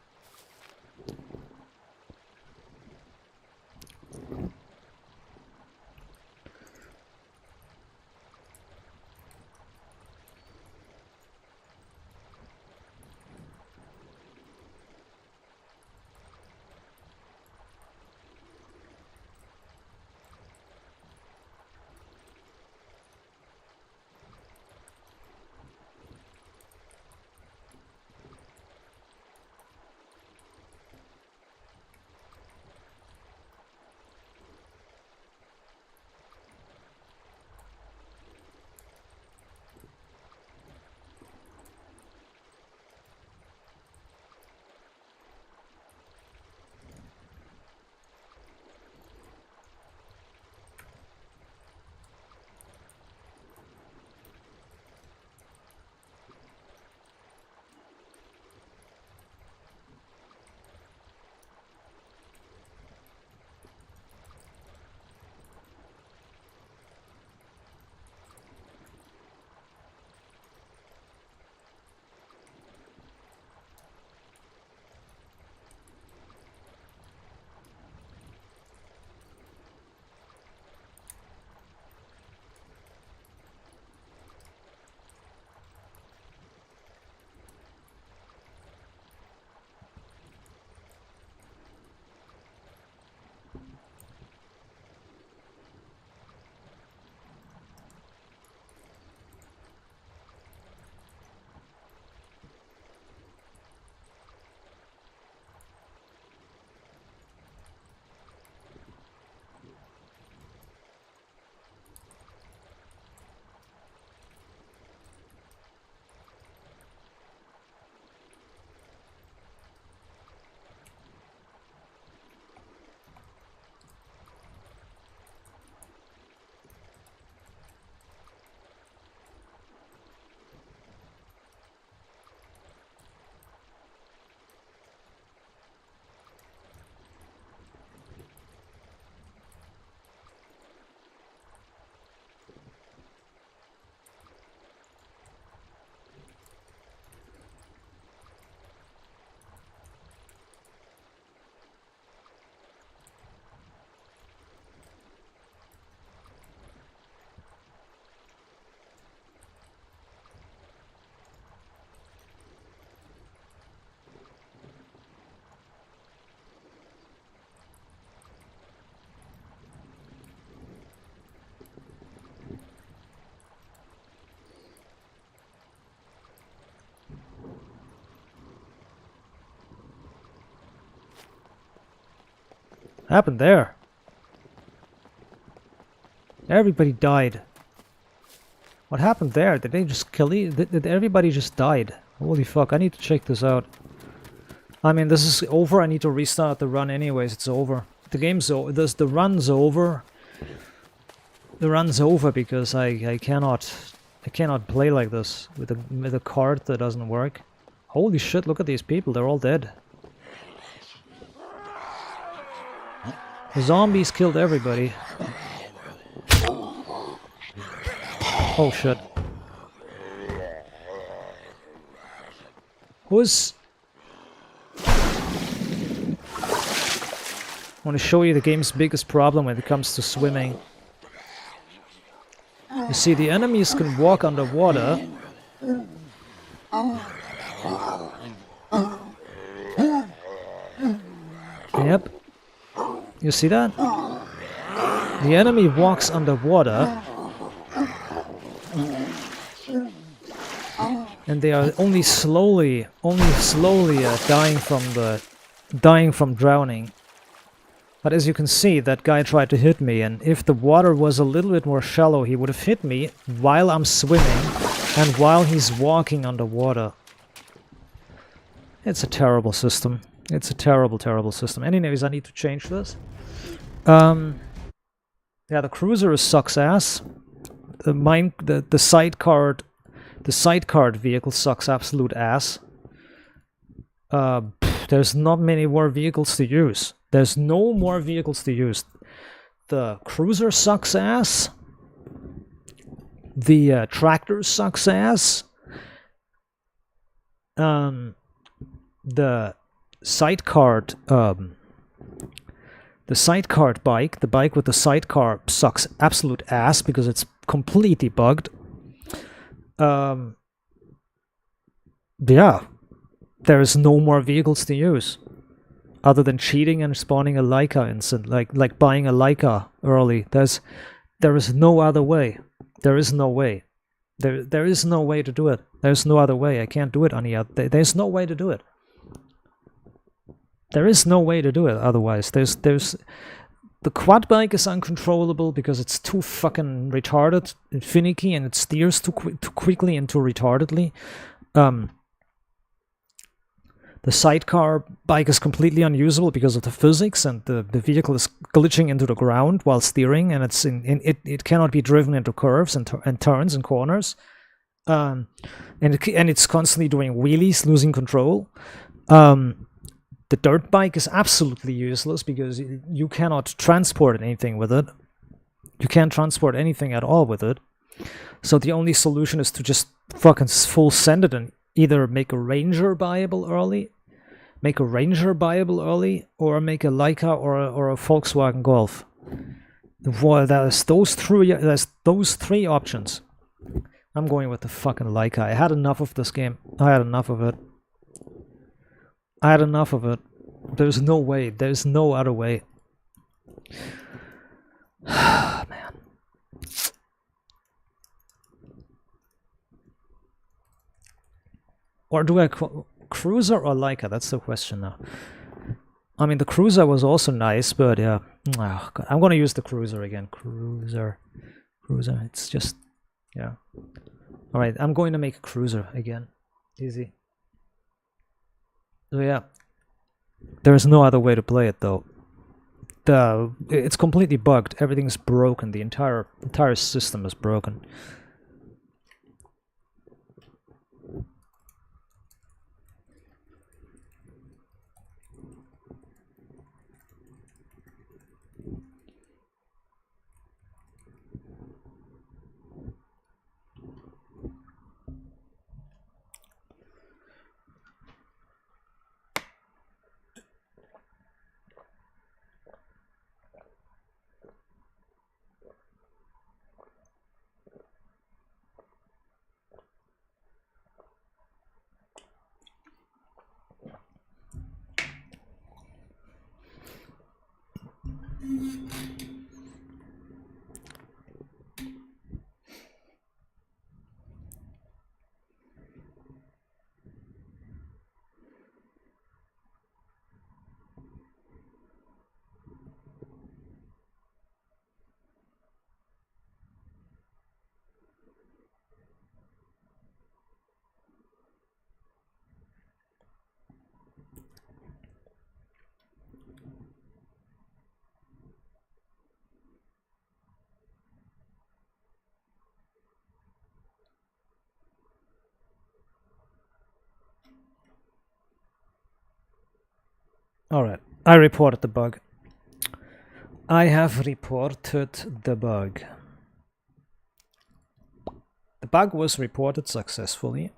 Happened there? Everybody died. What happened there? Did they just kill you? Did everybody just died? Holy fuck, I need to check this out. I mean, this is over. I need to restart the run anyways. It's over. The game's over. The run's over. The run's over because I cannot play like this with a card that doesn't work. Holy shit, look at these people. They're all dead. The zombies killed everybody. Oh shit. Who's... I want to show you the game's biggest problem when it comes to swimming. You see, the enemies can walk underwater. Yep. You see that? The enemy walks underwater. And they are only slowly dying from drowning. But as you can see, that guy tried to hit me, and if the water was a little bit more shallow, he would have hit me while I'm swimming and while he's walking underwater. It's a terrible system. It's a terrible, terrible system. Anyways, I need to change this. Yeah, the cruiser sucks ass. The sidecar vehicle sucks absolute ass. There's not many more vehicles to use. There's no more vehicles to use. The cruiser sucks ass. The tractor sucks ass. The sidecar bike, the bike with the sidecar, sucks absolute ass because it's completely bugged. Yeah, there is no more vehicles to use other than cheating and spawning a Leica instant, like buying a Leica early. There is no other way. There is no way. There is no way to do it. There's no other way. I can't do it any other. There's no way to do it. There is no way to do it otherwise. There's the quad bike is uncontrollable because it's too fucking retarded and finicky, and it steers too quickly and too retardedly. The sidecar bike is completely unusable because of the physics, and the vehicle is glitching into the ground while steering, and it cannot be driven into curves and turns and corners, and it's constantly doing wheelies, losing control. The dirt bike is absolutely useless because you cannot transport anything with it. You can't transport anything at all with it. So the only solution is to just fucking full send it and either make a Ranger buyable early, or make a Leica or a Volkswagen Golf. Well, there's those three options. I'm going with the fucking Leica. I had enough of this game. I had enough of it. There's no way. There's no other way. Man. Or do I cruiser or Leica? That's the question now. I mean, the cruiser was also nice, but yeah. Oh, God. I'm gonna use the cruiser again. Cruiser. It's just, yeah. All right, I'm going to make a cruiser again. Easy. So yeah, there is no other way to play it though. It's completely bugged. Everything's broken. The entire system is broken. Alright, I reported the bug. I have reported the bug. The bug was reported successfully.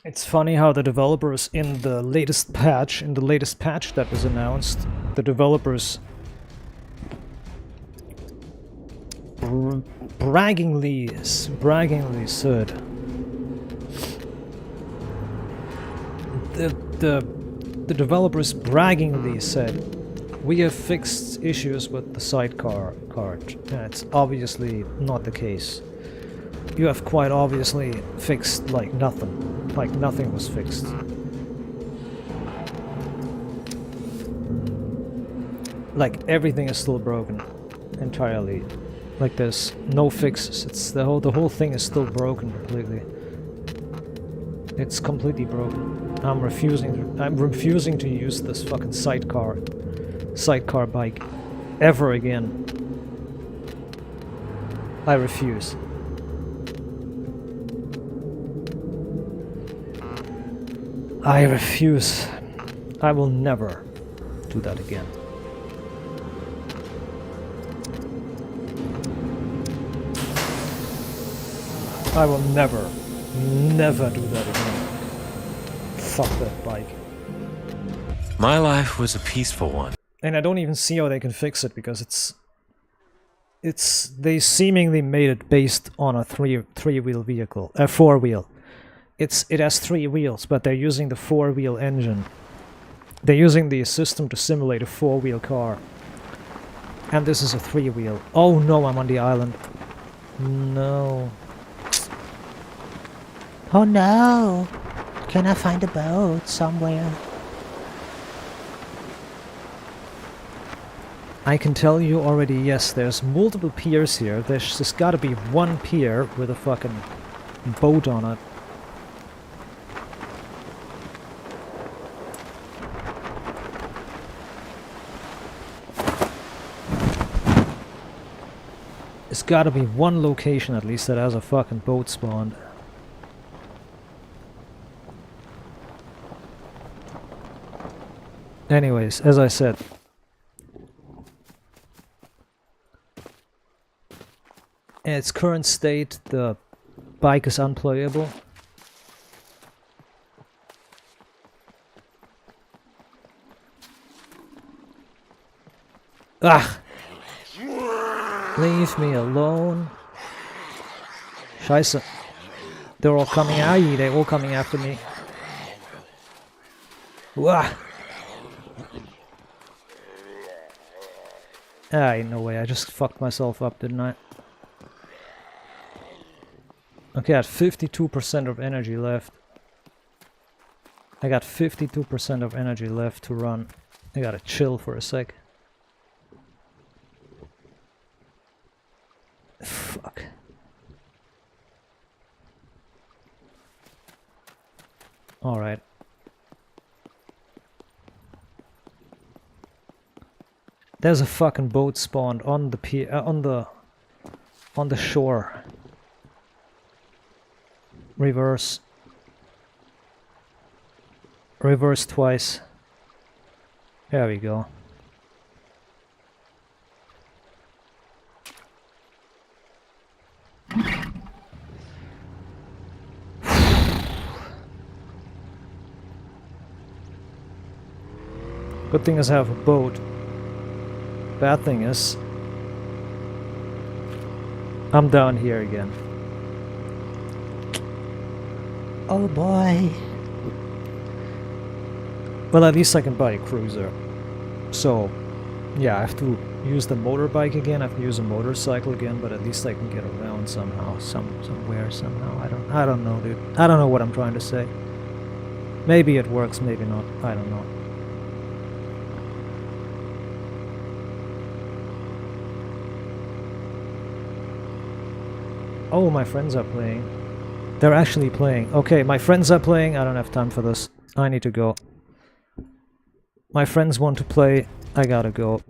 It's funny how the developers in the latest patch that was announced, the developers braggingly said the developers braggingly said, we have fixed issues with the sidecar card. And it's obviously not the case. You have quite obviously fixed like nothing. Like nothing was fixed. Like everything is still broken entirely. Like there's no fixes. It's the whole thing is still broken completely. It's completely broken. I'm refusing to use this fucking sidecar bike ever again. I refuse. I refuse. I will never do that again. I will never do that again. Fuck that bike. My life was a peaceful one. And I don't even see how they can fix it, because they seemingly made it based on a three-wheel vehicle, a four-wheel. It has 3 wheels, but they're using the 4-wheel engine. They're using the system to simulate a 4-wheel car. And this is a 3-wheel. Oh no, I'm on the island. No. Oh no! Can I find a boat somewhere? I can tell you already, yes, there's multiple piers here. There's just gotta be one pier with a fucking boat on it. There's gotta be one location at least that has a fucking boat spawned. Anyways, as I said, in its current state, the bike is unplayable. Ah! Leave me alone. Scheiße. They're all coming they're all coming after me. Wah! Ah, ain't no way, I just fucked myself up, didn't I? Okay, I had 52% of energy left. I got 52% of energy left to run. I gotta chill for a sec. Fuck. Alright. There's a fucking boat spawned on the pier, on the shore. Reverse. Reverse twice. There we go. Good thing is I have a boat. Bad thing is I'm down here again. Oh boy. Well, at least I can buy a cruiser. So, yeah, I have to use the motorbike again. I have to use a motorcycle again, but at least I can get around somehow, somewhere, somehow. I don't know, dude. I don't know what I'm trying to say. Maybe it works, maybe not. I don't know. Oh, my friends are playing. They're actually playing. Okay, my friends are playing. I don't have time for this. I need to go. My friends want to play. I gotta go.